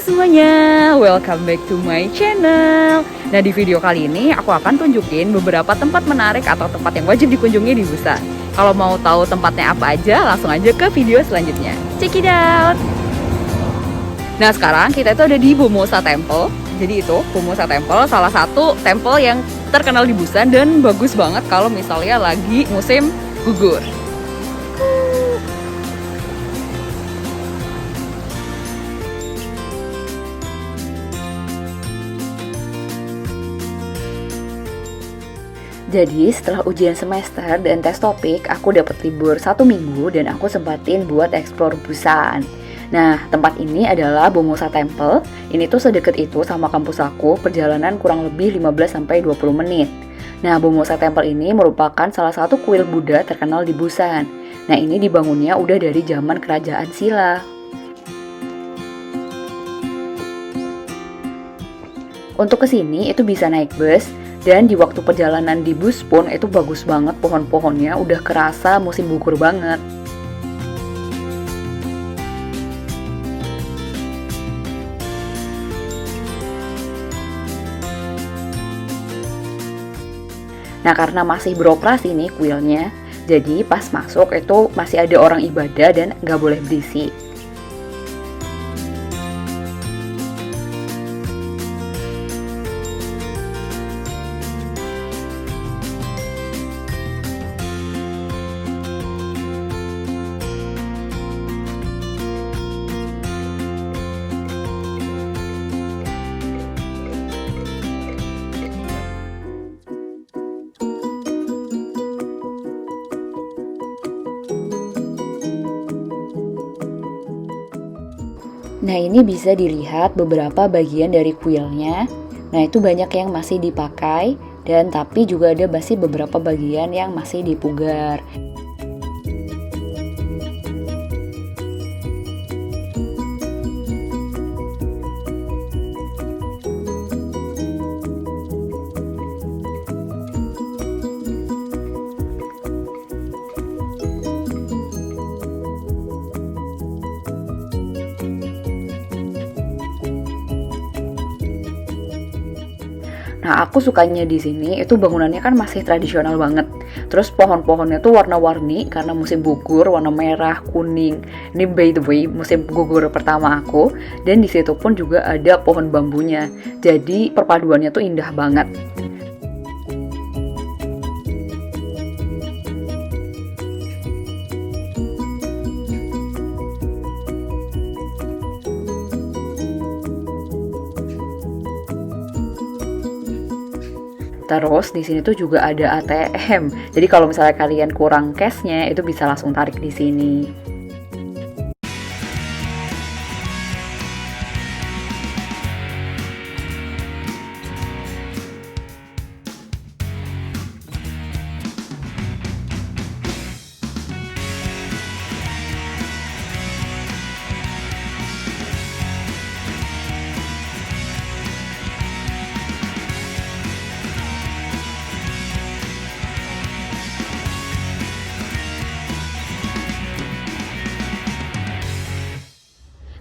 semuanya, welcome back to my channel. Nah, di video kali ini aku akan tunjukin beberapa tempat menarik atau tempat yang wajib dikunjungi di Busan. Kalau mau tahu tempatnya apa aja, langsung aja ke video selanjutnya. Check it out. Nah, sekarang kita itu ada di Bomosa Temple. Jadi itu Bomosa Temple salah satu temple yang terkenal di Busan dan bagus banget kalau misalnya lagi musim gugur. Jadi setelah ujian semester dan tes topik, aku dapat libur 1 minggu dan aku sempatin buat explore Busan. Nah, tempat ini adalah Bomosa Temple. Ini tuh sedekat itu sama kampus aku, perjalanan kurang lebih 15-20 menit. Nah, Bomosa Temple ini merupakan salah satu kuil Buddha terkenal di Busan. Nah, ini dibangunnya udah dari zaman kerajaan Silla. Untuk kesini itu bisa naik bus. Dan di waktu perjalanan di bus pun itu bagus banget pohon-pohonnya, udah kerasa musim gugur banget. Nah, karena masih beroperasi nih kuilnya, jadi pas masuk itu masih ada orang ibadah dan nggak boleh berisik. Nah, ini bisa dilihat beberapa bagian dari kuilnya. Nah, itu banyak yang masih dipakai dan tapi juga ada masih beberapa bagian yang masih dipugar. Nah, aku sukanya di sini itu bangunannya kan masih tradisional banget. Terus pohon-pohonnya tuh warna-warni karena musim gugur, warna merah, kuning. Ini by the way musim gugur pertama aku, dan di situ pun juga ada pohon bambunya. Jadi perpaduannya tuh indah banget. Terus di sini tuh juga ada ATM. Jadi kalau misalnya kalian kurang cashnya, itu bisa langsung tarik di sini.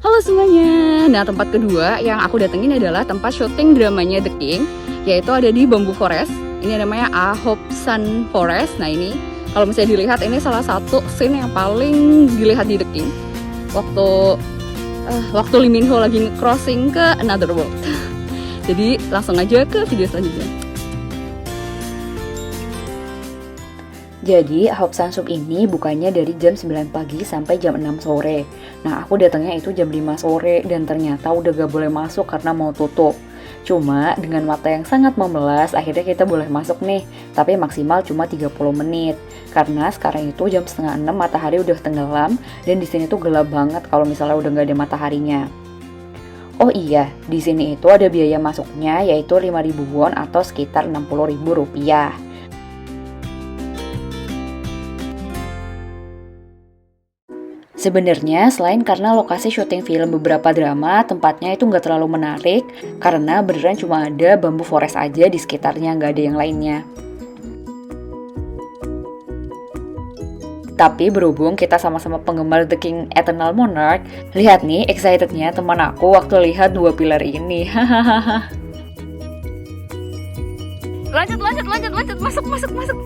Halo semuanya. Nah, tempat kedua yang aku datengin adalah tempat syuting dramanya The King, yaitu ada di Bamboo Forest. Ini namanya Ahopsan Forest. Nah, ini kalau misalnya dilihat, ini salah satu scene yang paling dilihat di The King. Waktu Lee Min Ho lagi crossing ke Another World. Jadi langsung aja ke video selanjutnya. Jadi Ahopsan Sup ini bukanya dari jam 9 pagi sampai jam 6 sore. Nah, aku datangnya itu jam 5 sore dan ternyata udah gak boleh masuk karena mau tutup. Cuma dengan mata yang sangat memelas, akhirnya kita boleh masuk nih, tapi maksimal cuma 30 menit. Karena sekarang itu jam setengah 6, matahari udah tenggelam dan di sini tuh gelap banget kalau misalnya udah gak ada mataharinya. Oh iya, di sini itu ada biaya masuknya yaitu 5.000 won atau sekitar 60.000 rupiah. Sebenarnya selain karena lokasi syuting film beberapa drama, tempatnya itu nggak terlalu menarik karena beneran cuma ada bambu forest aja di sekitarnya, nggak ada yang lainnya. Tapi berhubung kita sama-sama penggemar The King Eternal Monarch, lihat nih excitednya teman aku waktu lihat dua pilar ini. Hahaha. Lanjut, masuk.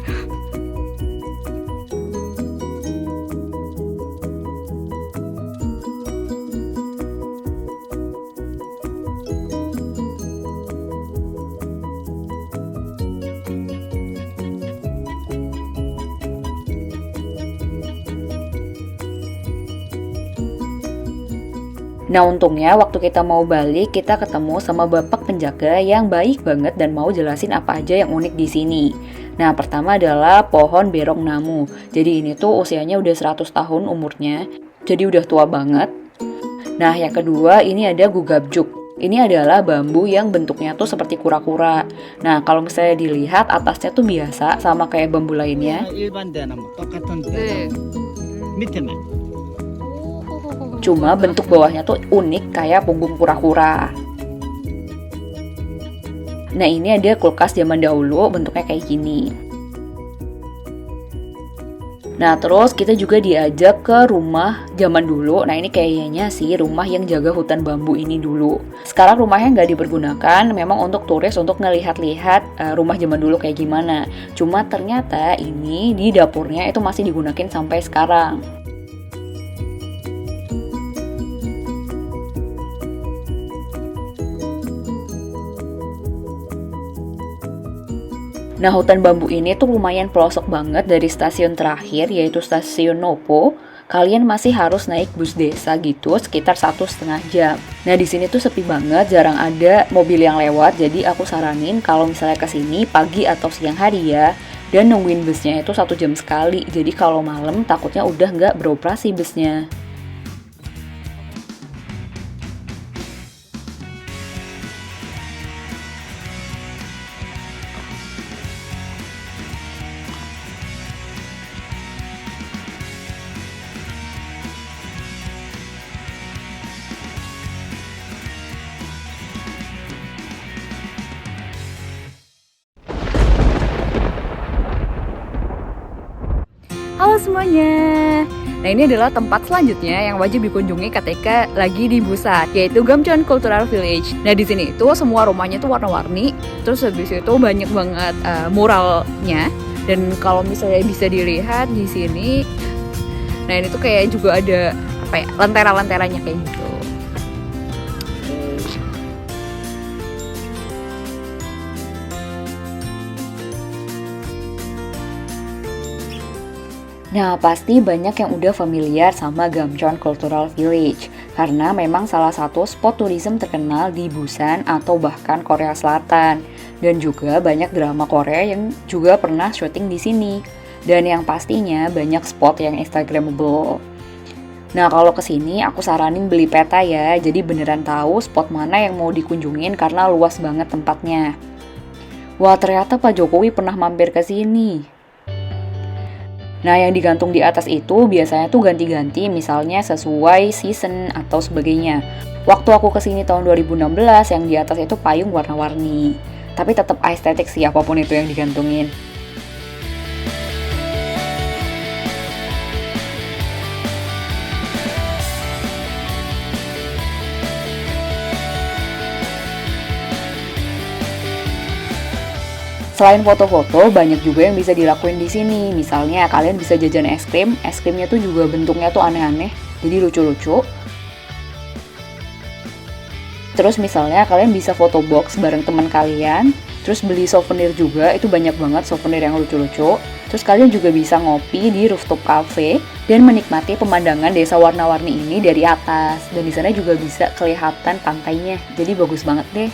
Nah untungnya waktu kita mau balik kita ketemu sama bapak penjaga yang baik banget dan mau jelasin apa aja yang unik di sini. Nah pertama adalah pohon berong namu. Jadi ini tuh usianya udah 100 tahun umurnya. Jadi udah tua banget. Nah yang kedua ini ada gugabjuk. Ini adalah bambu yang bentuknya tuh seperti kura-kura. Nah kalau misalnya dilihat atasnya tuh biasa sama kayak bambu lainnya. Cuma bentuk bawahnya tuh unik kayak punggung kura-kura. Nah ini ada kulkas zaman dahulu bentuknya kayak gini. Nah terus kita juga diajak ke rumah zaman dulu. Nah ini kayaknya sih rumah yang jaga hutan bambu ini dulu. Sekarang rumahnya nggak dipergunakan, memang untuk turis untuk ngelihat-lihat rumah zaman dulu kayak gimana. Cuma ternyata ini di dapurnya itu masih digunakan sampai sekarang. Nah hutan bambu ini tuh lumayan pelosok banget dari stasiun terakhir yaitu stasiun Nopo. Kalian masih harus naik bus desa gitu sekitar 1,5 jam. Nah di sini tuh sepi banget, jarang ada mobil yang lewat. Jadi aku saranin kalau misalnya kesini pagi atau siang hari ya. Dan nungguin busnya itu 1 jam sekali. Jadi kalau malam takutnya udah nggak beroperasi busnya. Halo semuanya. Nah ini adalah tempat selanjutnya yang wajib dikunjungi ketika lagi di Busan, yaitu Gamcheon Cultural Village. Nah di sini itu semua rumahnya tuh warna-warni, terus habis itu banyak banget muralnya. Dan kalau misalnya bisa dilihat di sini, nah ini tuh kayak juga ada apa ya, lentera-lenteranya kayak gitu. Nah, pasti banyak yang udah familiar sama Gamcheon Cultural Village karena memang salah satu spot tourism terkenal di Busan atau bahkan Korea Selatan. Dan juga banyak drama Korea yang juga pernah syuting di sini. Dan yang pastinya banyak spot yang instagramable. Nah, kalau kesini aku saranin beli peta ya, jadi beneran tahu spot mana yang mau dikunjungin karena luas banget tempatnya. Wah, ternyata Pak Jokowi pernah mampir ke sini. Nah, yang digantung di atas itu biasanya tuh ganti-ganti, misalnya sesuai season atau sebagainya. Waktu aku kesini tahun 2016, yang di atas itu payung warna-warni. Tapi tetap estetik sih apapun itu yang digantungin. Selain foto-foto, banyak juga yang bisa dilakuin di sini. Misalnya, kalian bisa jajan es krim. Es krimnya tuh juga bentuknya tuh aneh-aneh, jadi lucu-lucu. Terus misalnya, kalian bisa foto box bareng teman kalian. Terus beli souvenir juga, itu banyak banget souvenir yang lucu-lucu. Terus kalian juga bisa ngopi di rooftop cafe dan menikmati pemandangan desa warna-warni ini dari atas. Dan di sana juga bisa kelihatan pantainya, jadi bagus banget deh.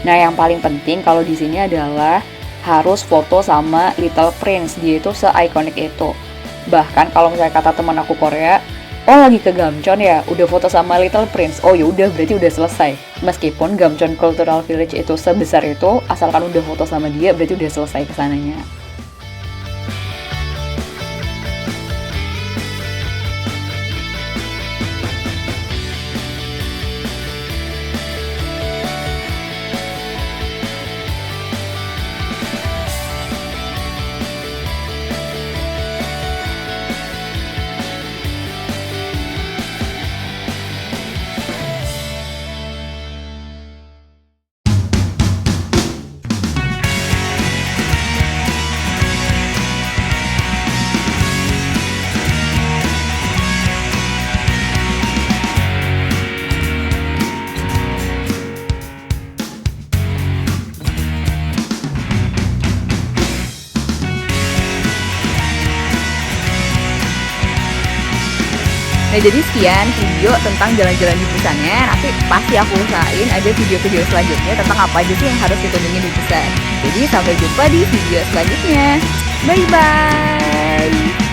Nah, yang paling penting kalau di sini adalah harus foto sama Little Prince, dia itu se-ikonik itu. Bahkan kalau misalnya kata teman aku Korea, oh lagi ke Gamcheon ya, udah foto sama Little Prince. Oh ya udah berarti udah selesai. Meskipun Gamcheon Cultural Village itu sebesar itu, asalkan udah foto sama dia berarti udah selesai kesananya. Nah jadi sekian video tentang jalan-jalan di Busannya. Nanti pasti aku usahain ada video-video selanjutnya tentang apa aja sih yang harus dikunjungi di Busan. Jadi sampai jumpa di video selanjutnya. Bye bye.